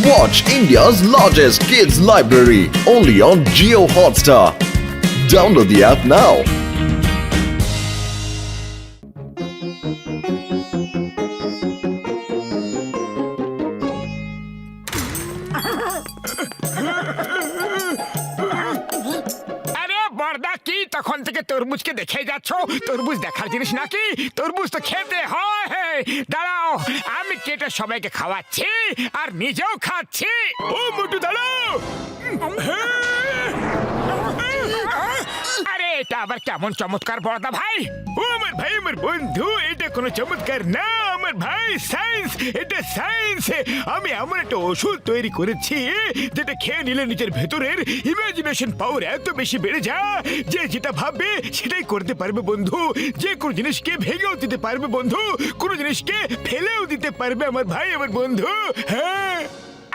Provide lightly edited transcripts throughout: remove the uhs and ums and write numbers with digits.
Watch India's largest kids library only on Jio Hotstar. Download the app now. তখন থেকে তরমুজকে দেখে যাচ্ছ, তরমুজ দেখার জিনিস নাকি? তরমুজ তো খেতে হয়। দাঁড়াও, আমি কেটে সবাইকে খাওয়াচ্ছি আর নিজেও খাচ্ছি। ও মোটু দাঁড়াও। আরে এটা আবার কেমন চমৎকার বড়দা ভাই? ও আমার ভাই, আমার বন্ধু, এটা কোনো চমৎকার না আমার ভাই, সায়েন্স, এটা সায়েন্স। আমি এমন একটা ওষুধ তৈরি করেছি যেটা খেয়ে নিলে নিজের ভেতরের ইমাজিনেশন পাওয়ার এত বেশি বেড়ে যায় যে যেটা ভাববে সেটাই করতে পারবে বন্ধু। যে কোনো জিনিসকে ভেঙেও দিতে পারবে বন্ধু, কোনো জিনিসকে ফেলেও দিতে পারবে আমার ভাই, আমার বন্ধু। হ্যাঁ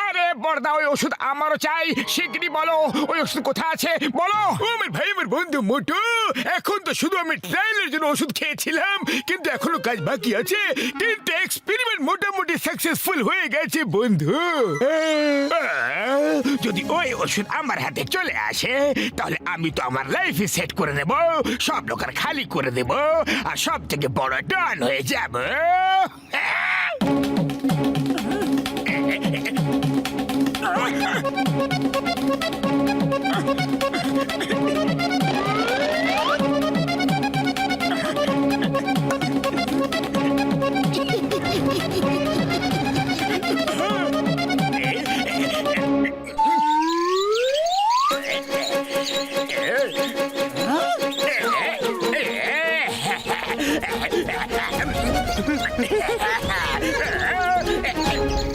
আরে বড়দা, ওই ওষুধ আমারও চাই, শিগগিরই বলো ওই ওষুধ কোথায় আছে বলো। ও আমার ভাই, আমার বন্ধু মোটু, এখন তো শুধু আমি ট্রায়ালের জন্য ওষুধ খেয়েছিলাম, কিন্তু এখনো কাজ বাকি আছে। কিন্তু এক্সপেরিমেন্ট মোটামুটি সাকসেসফুল হয়ে গেছে বন্ধু। যদি ওই ওষুধ আমার হাতে চলে আসে তাহলে আমি তো আমার লাইফ সেট করে নেব, সব লোকের খালি করে দেব আর সব থেকে বড় ডন হয়ে যাব।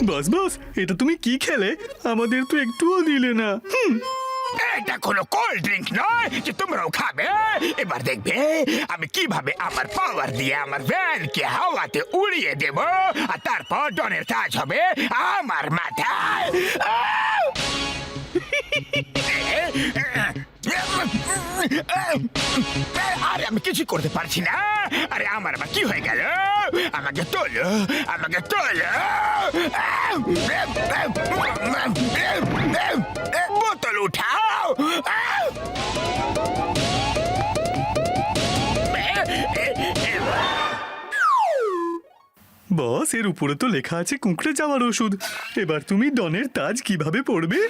বস বস, এটা তুমি কি খেলে? আমাদের তো একটুও দিলে না। এটা কোনো কোল্ড ড্রিঙ্ক নয় যে তোমরাও খাবে। এবার দেখবে আমি কিভাবে আমার পাওয়ার দিয়ে আমার ভ্যানকে হাওয়াতে উড়িয়ে দেব আর তারপর ডনের তাজ হবে আমার মাথায়। আরে আমি কিছু করতে পারছি না। আরে আমার আবার কি হয়ে গেল? আমাকে তোলো, আমাকে তোলো। বোতল উঠাও। বস, এর উপরে তো লেখা আছে কুঁকড়ে যাওয়ার ওষুধ। এবার তুমি ডনের তাজ কিভাবে পড়বে?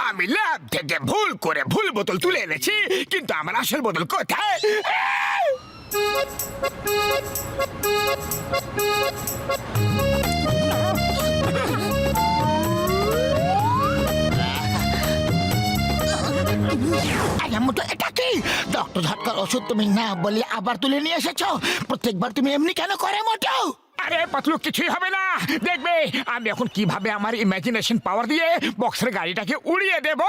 আমি ল্যাব থেকে ভুল করে ভুল বোতল তুলে এনেছি, কিন্তু আমার আসল বোতল কোথায়? এটা কি ডক্টর ঝটকার ওষুধ? তুমি না বলে আবার তুলে নিয়ে এসেছো। প্রত্যেকবার তুমি এমনি কেন করে মোটো? আরে পাতলু, কিছুই হবে না। দেখবে আমি এখন কিভাবে আমার ইমাজিনেশন পাওয়ার দিয়ে বক্সের গাড়িটাকে উড়িয়ে দেব।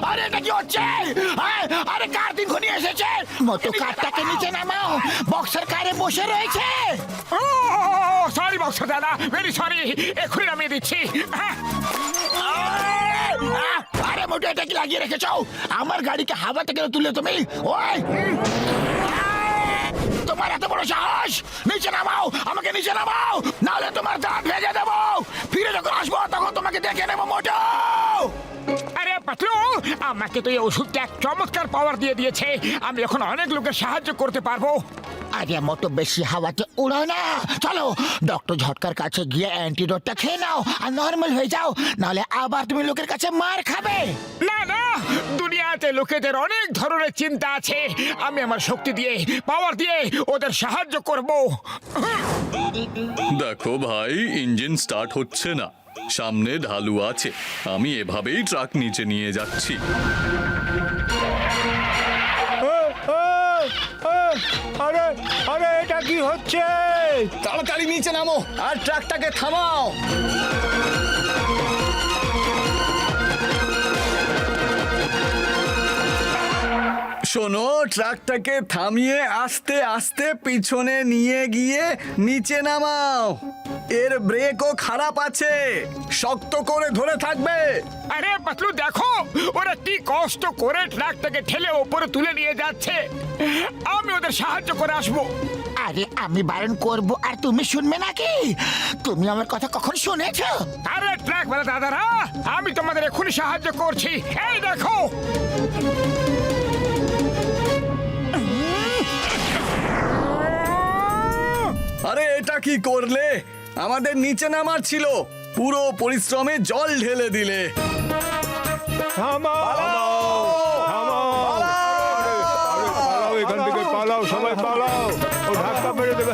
আরে এটা কি হচ্ছে? আরে কার দিন ঘনিয়ে এসেছে। মোটো কারটাকে নিচে নামাও, বক্সের কারে বসে রয়েছে। সরি বক্সের দাদা, ভেরি সরি, এখনই নামিয়ে দিচ্ছি। আরে মোটো, এটা কি লাগিয়ে রেখেছো? আমার গাড়িকে হাওয়া থেকে তুলে তুমি? ওই তোমার এত বড় সাহস! নিচে নামাও, আমাকে নিচে নামাও, নাহলে তোমার দাঁত ভেজে দেবো। ফিরে যখন আসবো তখন তোমাকে দেখে নেবো মোটো। আরে পাতলু, আমাকে তো এই ওষুধটা এক চমৎকার পাওয়ার দিয়ে দিয়েছে। আমি এখন অনেক লোকের সাহায্য করতে পারবো। আরে মোটো, বেশি হাওয়াতে উড়ো না। চলো ডক্টর ঝটকার কাছে গিয়ে অ্যান্টিডোটটা খেয়ে নাও আর নর্মাল হয়ে যাও, নাহলে আবার তুমি লোকের কাছে মার খাবে। না না, দুনিয়াতে লোকেদের অনেক ধরনের চিন্তা আছে। আমি আমার শক্তি দিয়ে, পাওয়ার দিয়ে ওদের সাহায্য করব। দেখো ভাই, ইঞ্জিন স্টার্ট হচ্ছে না, সামনে ঢালু আছে, আমি এভাবেই ট্রাক নিচে নিয়ে যাচ্ছি। আরে আরে, এটা কি হচ্ছে? তাড়াতাড়ি নিচে নামো আর ট্রাকটাকে থামাও। শোনো, ট্রাকটাকে থামিয়ে আস্তে আস্তে পিছনে নিয়ে গিয়ে নিচে নামাও। এর ব্রেকও খারাপ আছে, শক্ত করে ধরে থাকবে। আরে পাতলু দেখো ওরা কি কষ্ট করে ট্রাকটাকে ঠেলে ওপরে তুলে নিয়ে যাচ্ছে। আমি ওদের সাহায্য করে আসবো। আরে আমি বারণ করব আর তুমি শুনবে নাকি? তুমি আমার কথা কখন শুনেছো? আরে ট্রাক বেলা দাদারা, আমি তোমাদের এক্ষুনি সাহায্য করছি। এই দেখো আরে এটা কি করলে? আমাদের নিচে নামার ছিল, পুরো পরিশ্রমে জল ঢেলে দিলে। থামাও এখান থেকে, পালাও সবাই পালাও, ও ধাক্কা মেরে দেবে।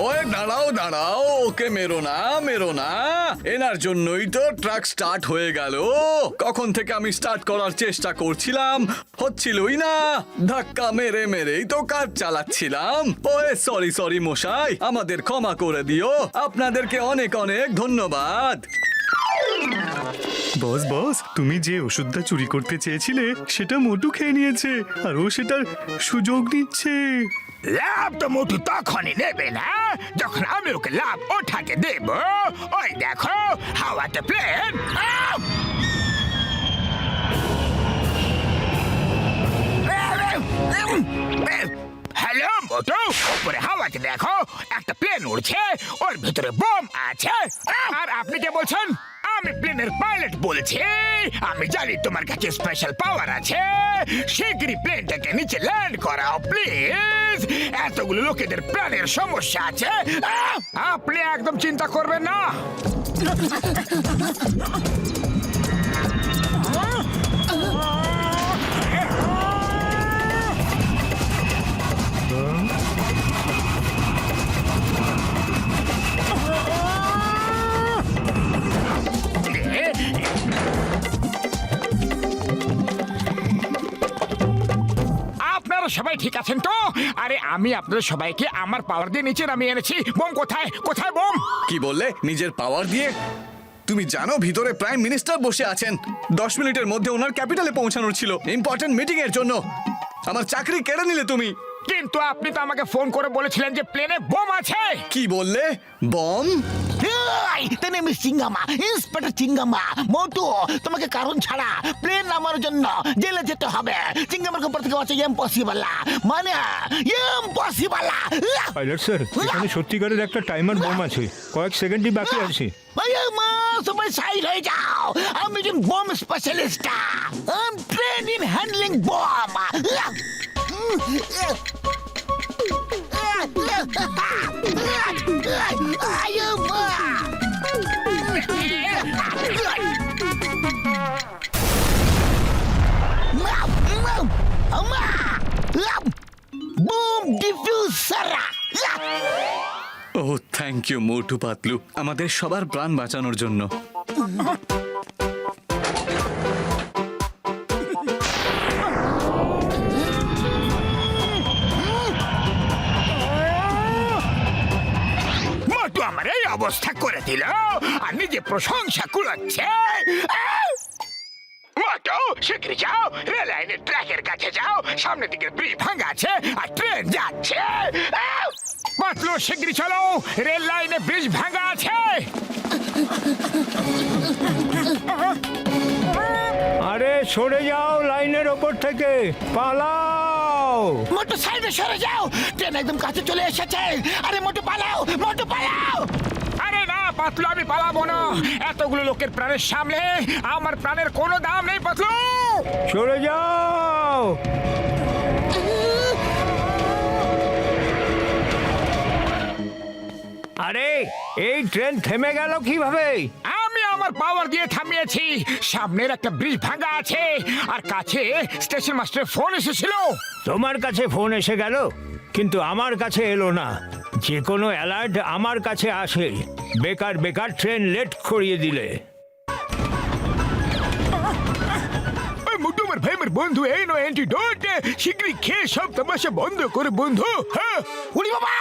ওই দাঁড়াও দাঁড়াও, ওকে মেরো না মেরো না, এনার জন্যই তো ট্রাক স্টার্ট হয়ে গেল। কখন থেকে আমি স্টার্ট করার চেষ্টা করছিলাম, হচ্ছিলই না। ধাক্কা মেরে মেরেই তো কাজ চালাচ্ছিলাম। ওই সরি সরি মশাই, আমাদের ক্ষমা করে দিও। আপনাদেরকে অনেক অনেক ধন্যবাদ। বস বস, তুমি যে ওষুধটা চুরি করতে চেয়েছিলে সেটা মোটু খেয়ে নিয়েছে, আর ও সেটার সুযোগ নিচ্ছে। লাভ তো মোটু তখনই নেবে না যখন আমি ওকে লাভ ওঠাকে দেব। ওই দেখো হাওয়াতে প্লেন। হ্যালো মোটু, উপরে হাওয়াতে দেখো একটা প্লেন উড়ছে, ওর ভিতরে বোম আছে। আর আপনি কে বলছেন? আমি প্লেনের পাইলট বলছি। আমি জানি তোমার কাছে স্পেশাল পাওয়ার আছে। শীঘ্রই প্লেনটাকে নিচে ল্যান্ড করাও প্লিজ। এতগুলো লোকেদের প্রাণের সমস্যা আছে। আপনি একদম চিন্তা করবেন না। আপনারা সবাই ঠিক আছেন তো? আরে আমি আপনাদের সবাইকে আমার পাওয়ার দিয়ে নিচে নামিয়ে এনেছি। বোম কোথায়? কোথায় বোম? কি বললে? নিজের পাওয়ার দিয়ে? তুমি জানো ভিতরে প্রাইম মিনিস্টার বসে আছেন। 10 মিনিটের মধ্যে ওনার ক্যাপিটালে পৌঁছানোর ছিল, ইম্পর্টেন্ট মিটিং এর জন্য। আমার চাকরি কেড়ে নিলে তুমি। কিন্তু আপনি তো আমাকে ফোন করে বলেছিলেন যে প্লেনে বোম আছে। কি বললে? বম? তাই আমি চিঙ্গামা, ইন্সপেক্টর চিঙ্গামা। মোটু, তোমাকে কারণ ছাড়া প্লেন নামার জন্য জেলে যেতে হবে। চিঙ্গামার উপর থেকে আছে ইম্পসিবল, মানে ইম্পসিবল। পাইলট স্যার, এখানে সত্যিকারের একটা টাইমার বোম আছে, কয়েক সেকেন্ডই বাকি আছে। মা সবাই সাইড হয়ে যাও, আমি একজন bomb specialist. Train in handling bomb. Bomb defuser. Oh thank you Motu Patlu, আমাদের সবার প্রাণ বাঁচানোর জন্য। মোটু আমার এই অবস্থা করে দিল আর নিজে প্রশংসা কুড়াচ্ছে। মোটু শিগগিরই যাও, রেল লাইনের ট্র্যাকের কাছে যাও। সামনের দিকে ব্রিজ ভাঙা আছে আর ট্রেন যাচ্ছে। পাতলু শিগগিরই চলো, রেল লাইনে ব্রিজ ভাঙা আছে। আরে সরে যাও লাইনের ওপর থেকে, পালাও। মোটু সাইডে সরে যাও, ট্রেন একদম কাছে চলে এসেছে। আরে মোটু পালাও, মোটু পালাও। আরে না পাতলু, আমি পালাবো না। এতগুলো লোকের প্রাণের সামনে আমার প্রাণের কোনো দাম নেই পাতলু। সরে যাও। আরে এই ট্রেন থেমে গেল কিভাবে? আমি আমার পাওয়ার দিয়ে থামিয়েছি। সামনের একটা ব্রিজ ভাঙা আছে আর কাছে স্টেশন মাস্টারের ফোন এসেছিল। তোমার কাছে ফোন এসে গেল, কিন্তু আমার কাছে এলো না। যে কোনো অ্যালার্ট আমার কাছে আসে, বেকার বেকার ট্রেন লেট করিয়ে দিলে। মোটু আমার ভাই, আমার বন্ধু, এই নো অ্যান্টিডোট। শীঘ্রই খেয়ে সব তামাশা বন্ধ করে বন্ধু। হ্যাঁ উড়ি বাবা,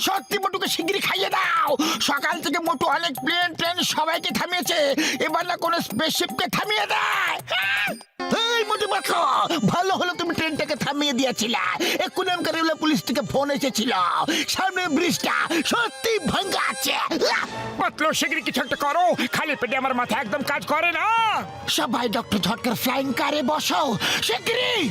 সত্যি মোটুকে শিগগিরই খাইয়ে দাও। সকাল থেকে মোটু অনেক প্লেন ট্রেন সবাইকে থামিয়েছে, এবার না কোনো স্পেসশিপকে থামিয়ে দেয়। এই মোটু দেখো ভালো হলো তুমি ট্রেনটাকে থামিয়ে দিয়েছিলে। এক্ষুনি আমাকে রেলওয়ে পুলিশ থেকে ফোন এসেছিল, সামনে ব্রিজটা সত্যি ভাঙ্গা আছে। পাতলু শিগগিরই কিছু একটা করো, খালি পেটে আমার মাথা একদম কাজ করে না। সবাই ডক্টর ঝটকার ফ্লাইং কারে বসো শিগগিরই।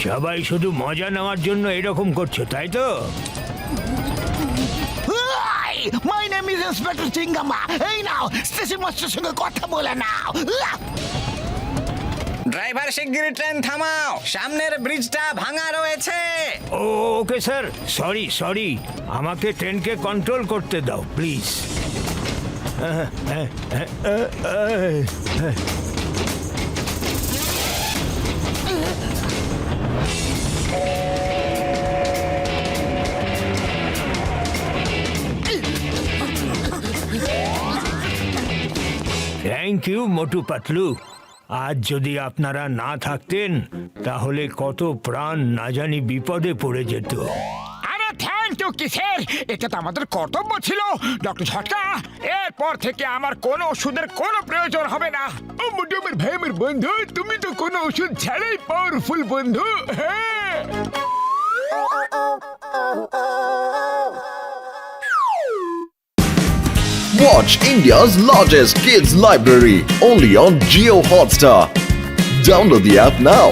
সবাই শুধু মজা নেওয়ার জন্য এরকম করছো, তাই তো? My name is inspector Chingama. এই নাও স্টেশন মাস্টারের সঙ্গে কথা বলে নাও। ড্রাইভার শিগগিরই ট্রেন থামাও, সামনের ব্রিজটা ভাঙা রয়েছে। ওকে স্যার, সরি আমাকে ট্রেনকে কন্ট্রোল করতে দাও please. Thank you Motu Patlu. আজ যদি আপনারা না থাকতেন তাহলে কত প্রাণ না জানি বিপদে পড়ে যেত। আরে থ্যাংক ইউ কিসের, এটা তো আমাদের কর্তব্য ছিল। ডক্টর ঝটকা, এরপর থেকে আমার কোনো ওষুধের কোনো প্রয়োজন হবে না। ও মোটু আমার ভাই, আমার বন্ধু, তুমি তো কোনো ওষুধ ছাড়াই পাওয়ারফুল বন্ধু। হ্যাঁ। Watch India's largest kids library only on Geo Hotstar. Download the app now.